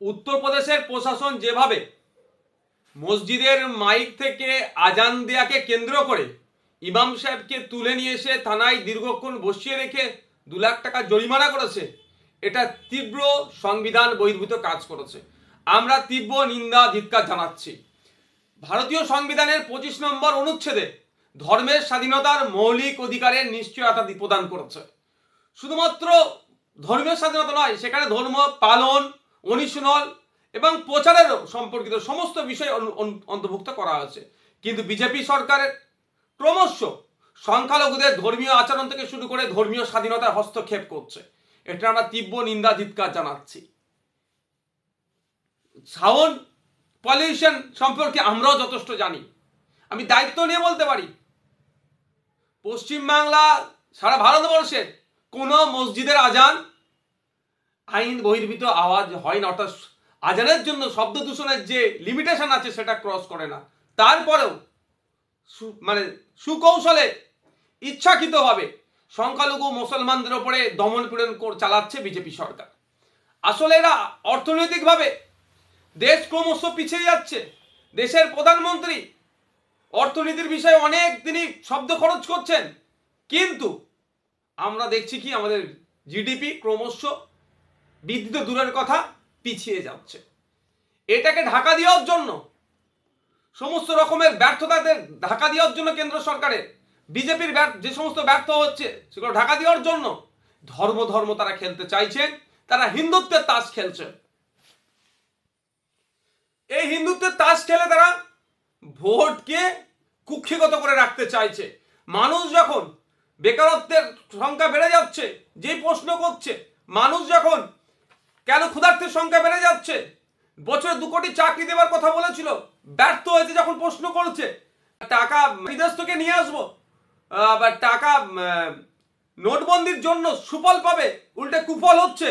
উত্তরপ্রদেশের প্রশাসন যেভাবে মসজিদের মাইক থেকে আজান দেয়াকে কেন্দ্র করে ইমাম সাহেবকে তুলে নিয়ে এসে থানায় দীর্ঘক্ষণ বসিয়ে রেখে 2 লাখ টাকা জরিমানা করেছে, এটা তীব্র সংবিধান বহির্ভূত কাজ করেছে। আমরা তীব্র নিন্দা ধিক্কার জানাচ্ছি। ভারতীয় সংবিধানের 25 নম্বর অনুচ্ছেদে ধর্মের স্বাধীনতার মৌলিক অধিকারের নিশ্চয়তা প্রদান করেছে। শুধুমাত্র ধর্মীয় স্বাধীনতা নয়, সেখানে ধর্ম পালন, অনুশীলন এবং প্রচারের সম্পর্কিত সমস্ত বিষয় অন্তর্ভুক্ত করা হয়েছে। কিন্তু বিজেপি সরকারের ক্রমশ সংখ্যালঘুদের ধর্মীয় আচরণ থেকে শুরু করে ধর্মীয় স্বাধীনতায় হস্তক্ষেপ করছে। এটা আমরা তীব্র নিন্দা ধিক্কার জানাচ্ছি। সাউন্ড পলিউশন সম্পর্কে আমরাও যথেষ্ট জানি। আমি দায়িত্ব নিয়ে বলতে পারি, পশ্চিমবাংলা সারা ভারতবর্ষের কোনো মসজিদের আজান আইন বহির্ভূত আওয়াজ হয় না, অর্থাৎ আজানের জন্য শব্দ দূষণের যে লিমিটেশন আছে সেটা ক্রস করে না। তারপরেও সুকৌশলে ইচ্ছাকৃতভাবে সংখ্যালঘু মুসলমানদের ওপরে দমন পীড়ন চালাচ্ছে বিজেপি সরকার। আসলে এরা অর্থনৈতিকভাবে দেশ ক্রমশ পিছিয়ে যাচ্ছে। দেশের প্রধানমন্ত্রী অর্থনীতির বিষয়ে অনেক তিনি শব্দ খরচ করছেন, কিন্তু আমরা দেখছি কি আমাদের জিডিপি ক্রমশ বৃদ্ধি তো দূরের কথা পিছিয়ে যাচ্ছে। এটাকে ঢাকা দেওয়ার জন্য, সমস্ত রকমের ব্যর্থতাদের ঢাকা দেওয়ার জন্য কেন্দ্র সরকারের বিজেপির যে সমস্ত ব্যর্থ হচ্ছে সেগুলো ঢাকা দেওয়ার জন্য ধর্ম তারা খেলতে চাইছেন। তারা হিন্দুত্বের তাস খেলছে। এই হিন্দুত্বের তাস খেলে তারা ভোটকে কুক্ষিগত করে রাখতে চাইছে। মানুষ যখন বেকারত্বের সংখ্যা বেড়ে যাচ্ছে, যে প্রশ্ন করছে, মানুষ যখন কেন ক্ষুধার্তের সংখ্যা বেড়ে যাচ্ছে, বছরে 2 কোটি চাকরি দেওয়ার কথা বলেছিল, ব্যর্থ হয়েছে যখন প্রশ্ন করছে, টাকা বিদেশ থেকে নিয়ে আসবো বা টাকা নোটবন্দির জন্য সুফল পাবে, উল্টে কুফল হচ্ছে,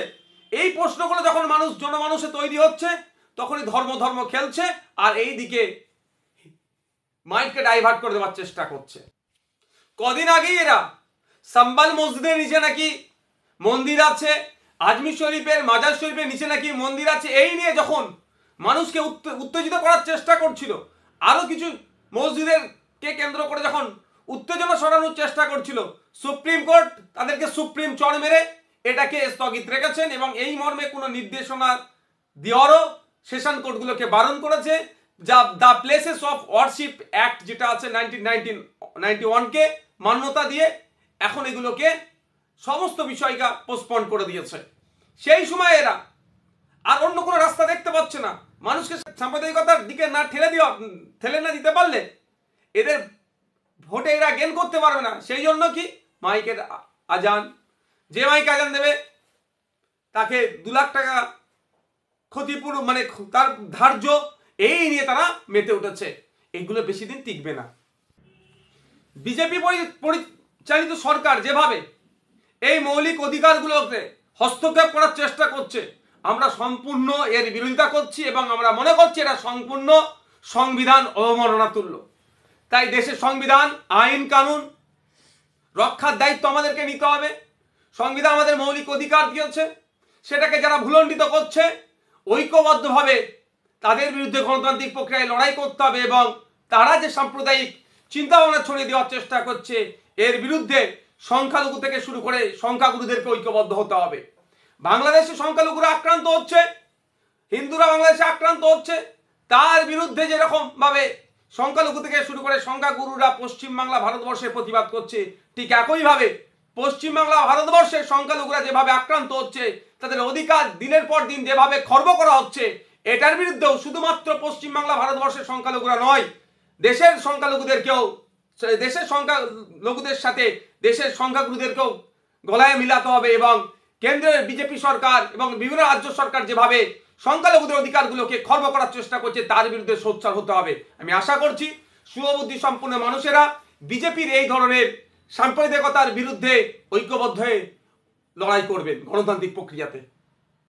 এই প্রশ্নগুলো যখন জনমানুষে তৈরি হচ্ছে, তখনই ধর্ম খেলছে আর এই দিকে মাইন্ডকে ডাইভার্ট করে দেওয়ার চেষ্টা করছে। কদিন আগেই এরা সাম্বাল মসজিদের নিচে নাকি মন্দির আছে, আজমির শরীফের মাজার শরীফের নিচে নাকি মন্দির আছে, এই নিয়ে যখন মানুষকে উত্তেজিত করার চেষ্টা করছিল, আরো কিছু মসজিদের কে কেন্দ্র করে যখন উত্তেজনা সরানোর চেষ্টা করছিল, সুপ্রিম কোর্ট তাদেরকে সুপ্রিম চড় মেরে এটাকে স্থগিত রেখেছেন এবং এই মর্মে কোনো নির্দেশনা দেওয়ারও সেশন কোর্টগুলোকে বারণ করেছে। যা the places of warship act যেটা আছে 1991কে মান্যতা দিয়ে এখন এগুলোকে সমস্ত বিষয়কে পোস্টপন্ড করে দিয়েছে। সেই সময় এরা আর অন্য কোনো রাস্তা দেখতে পাচ্ছে না। মানুষকে সাম্প্রদায়িকতার দিকে না ঠেলে না দিতে পারলে এদের ভোটে এরা গেইন করতে পারবে না। সেই জন্য কি মাইকের আজান, যে মাইকে আজান দেবে তাকে 2 লাখ টাকা ক্ষতিপূরণ, তার ধার্য, এই নিয়ে তারা মেতে উঠেছে। এগুলো বেশি দিন টিকবে না। বিজেপি পরিচালিত সরকার যেভাবে এই মৌলিক অধিকারগুলোকে হস্তক্ষেপ করার চেষ্টা করছে, আমরা সম্পূর্ণ এর বিরোধিতা করছি এবং আমরা মনে করছি এটা সম্পূর্ণ সংবিধান অবমাননা তুল্য। তাই দেশের সংবিধান, আইন কানুন রক্ষার দায়িত্ব আমাদেরকে নিতে হবে। সংবিধান আমাদের মৌলিক অধিকার দিয়েছে, সেটাকে যারা ভুলণ্ডিত করছে ঐক্যবদ্ধভাবে তাদের বিরুদ্ধে গণতান্ত্রিক প্রক্রিয়ায় লড়াই করতে হবে এবং তারা যে সাম্প্রদায়িক চিন্তাভাবনা ছড়িয়ে দেওয়ার চেষ্টা করছে এর বিরুদ্ধে সংখ্যালঘু থেকে শুরু করে সংখ্যাগুরুদেরকে ঐক্যবদ্ধ হতে হবে। বাংলাদেশে সংখ্যালঘুরা আক্রান্ত হচ্ছে, হিন্দুরা বাংলাদেশে আক্রান্ত হচ্ছে, তার বিরুদ্ধে যেরকম ভাবে সংখ্যালঘু থেকে শুরু করে সংখ্যাগুরুরা পশ্চিমবাংলা ভারতবর্ষে প্রতিবাদ করছে, ঠিক একইভাবে পশ্চিমবাংলা ভারতবর্ষের সংখ্যালঘুরা যেভাবে আক্রান্ত হচ্ছে, তাদের অধিকার দিনের পর দিন যেভাবে খর্ব করা হচ্ছে, এটার বিরুদ্ধেও শুধুমাত্র পশ্চিমবাংলা ভারতবর্ষের সংখ্যালঘুরা নয়, দেশের সংখ্যালঘুদেরকেও, দেশের সংখ্যালঘুদের সাথে দেশের সংখ্যাগুরুদেরকেও গলায় মিলাতে হবে এবং কেন্দ্রের বিজেপি সরকার এবং বিভিন্ন রাজ্য সরকার যেভাবে সংখ্যালঘুদের অধিকারগুলোকে খর্ব করার চেষ্টা করছে তার বিরুদ্ধে সোচ্চার হতে হবে। আমি আশা করছি শুভবুদ্ধি সম্পন্ন মানুষেরা বিজেপির এই ধরনের সাম্প্রদায়িকতার বিরুদ্ধে ঐক্যবদ্ধ হয়ে লড়াই করবেন গণতান্ত্রিক প্রক্রিয়াতে।